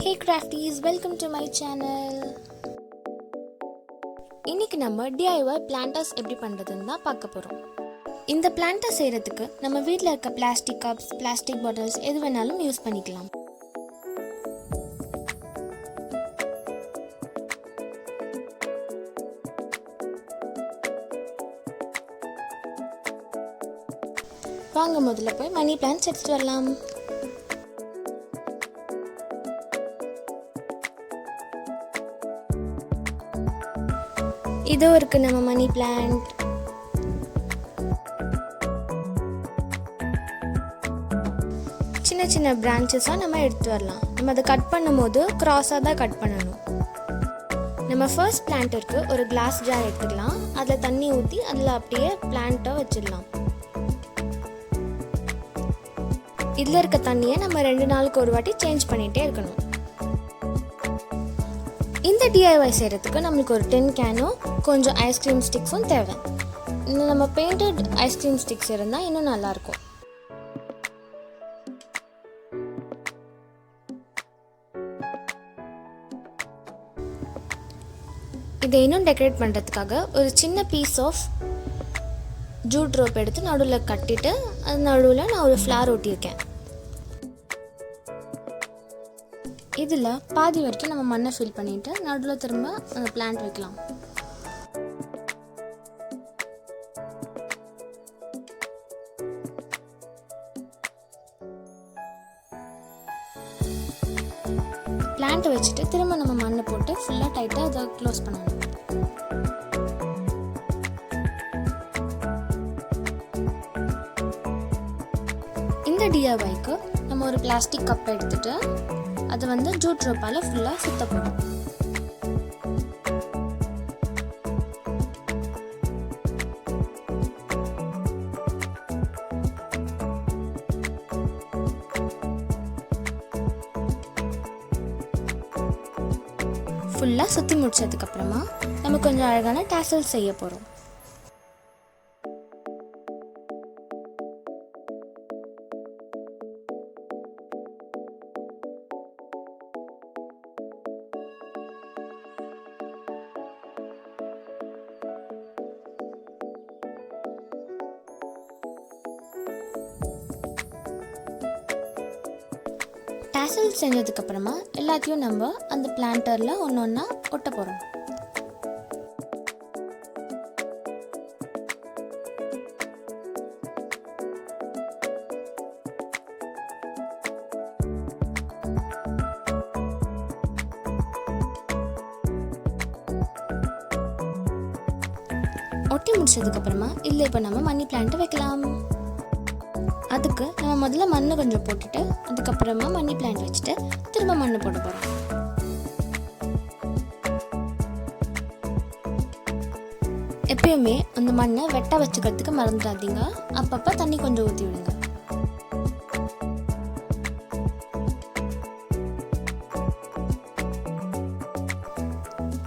Hey crafties, welcome to my channel. இன்னைக்கு நம்ம DIY planters எப்படி பண்றதுன்னு தான் பார்க்க போறோம். இந்த planters செய்யறதுக்கு நம்ம வீட்ல இருக்க பிளாஸ்டிக் கப்ஸ், பிளாஸ்டிக் பாட்டில்ஸ் எது வேணாலும் யூஸ் பண்ணிக்கலாம். வாங்க முதல்ல போய் மணி பிளான்ட்ஸ் எடுத்துட்டு வரலாம். இதோ இருக்கு நம்ம மணி பிளான்ட். சின்ன சின்ன பிரான்ச்சஸாக நம்ம எடுத்து வரலாம். நம்ம அதை கட் பண்ணும்போது கிராஸாக தான் கட் பண்ணணும். நம்ம ஃபர்ஸ்ட் பிளான்ட்டருக்கு ஒரு கிளாஸ் ஜார் எடுத்துக்கலாம். அதில் தண்ணி ஊற்றி அதில் அப்படியே பிளான்ட்டை வச்சிடலாம். இதில் இருக்க தண்ணியை நம்ம 2 நாளுக்கு ஒரு வாட்டி சேஞ்ச் பண்ணிகிட்டே இருக்கணும். இந்த DIY செய்கிறதுக்கு நம்மளுக்கு ஒரு 10 கேனும் கொஞ்சம் ஐஸ்கிரீம் ஸ்டிக்ஸும் தேவை. இன்னும் நம்ம பெயிண்டட் ஐஸ்கிரீம் ஸ்டிக்ஸ் இருந்தால் இன்னும் நல்லாயிருக்கும். இதை இன்னும் டெக்கரேட் பண்ணுறதுக்காக ஒரு சின்ன பீஸ் ஆஃப் ஜூட் ரோப் எடுத்து நடுவில் கட்டிட்டு அது நடுவில் நான் ஒரு ஃப்ளார் ஒட்டியிருக்கேன். இதில் பாதி வரைக்கும் நம்ம மண்ணை ஃபில் பண்ணிவிட்டு நடுவில் திரும்ப அந்த பிளான்ட் வைக்கலாம். பிளான்ட்டை வச்சுட்டு திரும்ப நம்ம மண்ணை போட்டு ஃபுல்லாக டைட்டாக அதை க்ளோஸ் பண்ணணும். இந்த DIYக்கு நம்ம ஒரு பிளாஸ்டிக் கப் எடுத்துட்டு அதை வந்து ஜூட் ரோப்பால் ஃபுல்லாக சுத்த போடும். ஃபுல்லாக சுற்றி முடிச்சதுக்கப்புறமா நம்ம கொஞ்சம் அழகான டாசல் செய்ய போகிறோம். டாசல் செஞ்சதுக்கப்புறமா எல்லாத்தையும் நம்ம அந்த பிளான்டரில் ஒன்று ஒன்றா ஒட்ட போகிறோம். ஒட்டி முடிச்சதுக்கப்புறமா இல்லை இப்போ நம்ம மணி பிளான்ட்டை வைக்கலாம். அதுக்கு நம்ம முதல்ல மண் கொஞ்சம் போட்டுட்டு அதுக்கப்புறமா மணி பிளான்ட் வச்சுட்டு திரும்ப மண் போட போகிறோம். எப்பயுமே அந்த மண்ணை வெட்ட வச்சுக்கிறதுக்கு மறந்துடாதீங்க. அப்பப்போ தண்ணி கொஞ்சம் ஊற்றி விடுங்க.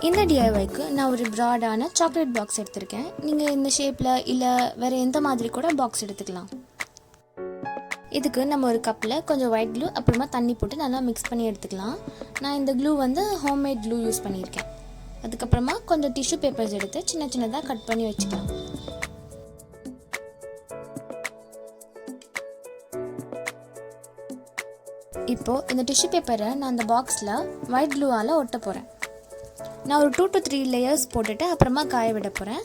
இந்த DIYக்கு நான் ஒரு ப்ராடான சாக்லேட் பாக்ஸ் எடுத்திருக்கேன். நீங்கள் இந்த ஷேப்பில் இல்லை வேறு எந்த மாதிரி கூட பாக்ஸ் எடுத்துக்கலாம். இதுக்கு நம்ம ஒரு கப்பில் கொஞ்சம் ஒயிட் க்ளூ அப்புறமா தண்ணி போட்டு நல்லா மிக்ஸ் பண்ணி எடுத்துக்கலாம். நான் இந்த க்ளூ வந்து ஹோம்மேட் க்ளூ யூஸ் பண்ணியிருக்கேன். அதுக்கப்புறமா கொஞ்சம் டிஷ்யூ பேப்பர்ஸ் எடுத்து சின்ன சின்னதாக கட் பண்ணி வச்சுக்கலாம். இப்போது இந்த டிஷ்யூ பேப்பரை நான் அந்த பாக்ஸில் ஒயிட் க்ளூவால் ஒட்ட போகிறேன். நான் ஒரு 2 to 3 லேயர்ஸ் போட்டுட்டு அப்புறமா காய விட போகிறேன்.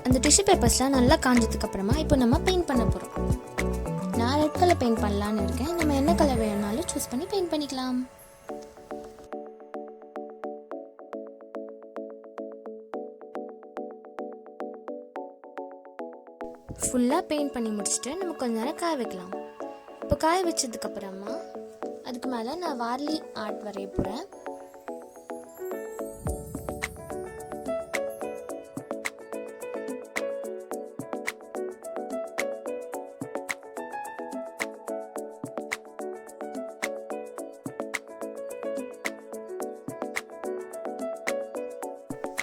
அந்த டிஷ்யூ பேப்பர்ஸ்லாம் நல்லா காஞ்சதுக்கப்புறமா இப்போ நம்ம பெயிண்ட் பண்ண போகிறோம். நான் ரெட் கலர் பெயிண்ட் பண்ணலான்னு இருக்கேன். நம்ம என்ன கலர் வேணும்னாலும் சூஸ் பண்ணி பெயிண்ட் பண்ணிக்கலாம். ஃபுல்லாக பெயிண்ட் பண்ணி முடிச்சுட்டு நம்ம கொஞ்ச நேரம் காய வைக்கலாம். இப்போ காய வச்சதுக்கப்புறமா அதுக்கு மேலே நான் வார்லி ஆர்ட் வரைய போகிறேன்.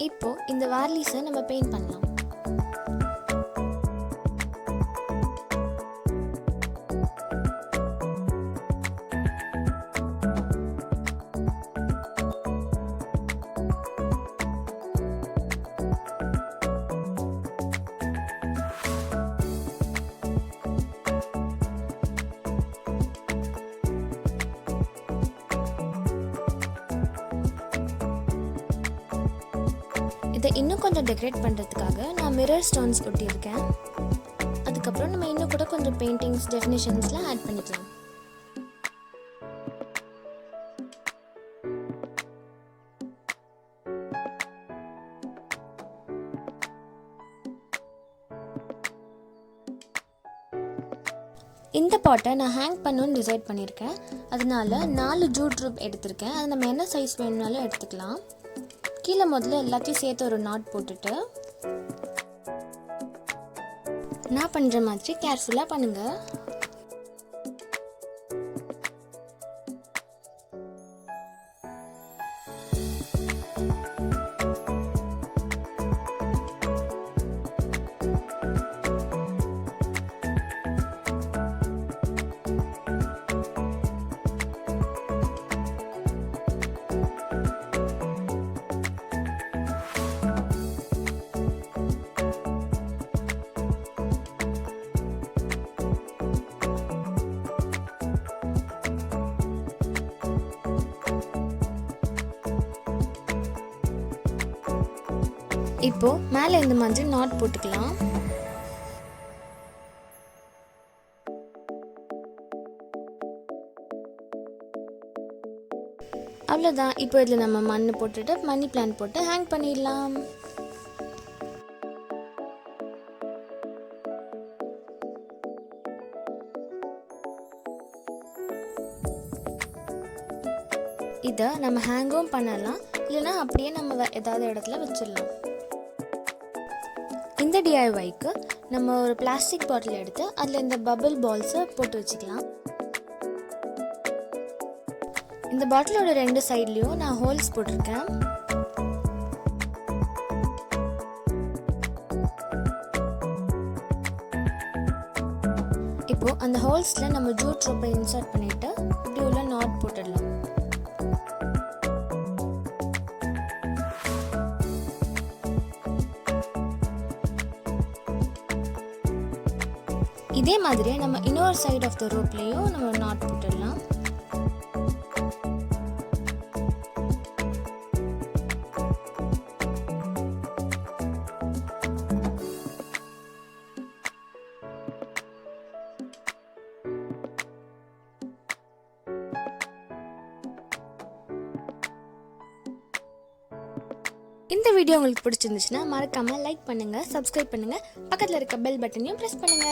இப்போ இந்த வார்லிஸை நம்ம பெயிண்ட் பண்ணலாம். இதை இன்னும் கொஞ்சம் டெக்கரேட் பண்ணுறதுக்காக நான் மிரர் ஸ்டோன்ஸ் ஒட்டியிருக்கேன். அதுக்கப்புறம் நம்ம இன்னும் கூட கொஞ்சம் பெயிண்டிங்ஸ் டெஃபினிஷன்ஸ்லாம் ஆட் பண்ணிக்கலாம். இந்த பாட்டை நான் ஹேங் பண்ணணும்னு டிசைட் பண்ணியிருக்கேன். அதனால 4 ஜூட் ரூப் எடுத்திருக்கேன். அது நம்ம என்ன சைஸ் வேணும்னாலும் எடுத்துக்கலாம். கீழே முதல்ல எல்லாத்தையும் சேர்த்து ஒரு நாட் போட்டுட்டு நான் பண்ணுற மாதிரி கேர்ஃபுல்லாக பண்ணுங்கள். இப்போ மேலே இந்த மாதிரி நாட் போட்டுக்கலாம். அவ்வளோதான். இப்போ இதில் நம்ம மண் போட்டுட்டு மணி பிளான்ட் போட்டு ஹேங் பண்ணிடலாம். இதை நம்ம ஹேங்கும் பண்ணலாம், இல்லைனா அப்படியே நம்ம ஏதாவது இடத்துல வச்சிடலாம். இந்த டிஐஒய்க்கு நம்ம ஒரு பிளாஸ்டிக் பாட்டில் எடுத்து அதில் இந்த பபிள் பால்ஸை போட்டு வச்சுக்கலாம். இந்த பாட்டிலோட 2 சைட்லேயும் நான் ஹோல்ஸ் போட்டிருக்கேன். இப்போ அந்த ஹோல்ஸில் நம்ம ஜூட் ரோப்பை இன்சர்ட் பண்ணிட்டு இப்படி உள்ள நாட் போட்டுடலாம். இதே மாதிரியே நம்ம இன்னொரு சைடு ஆஃப் த ரோப்லேயும் நம்ம நாட் போட்டுடலாம். இந்த வீடியோ உங்களுக்கு பிடிச்சிருந்துச்சுன்னா மறக்காம லைக் பண்ணுங்க, சப்ஸ்கிரைப் பண்ணுங்க, பக்கத்துல இருக்க பெல் பட்டனையும் பிரஸ் பண்ணுங்க.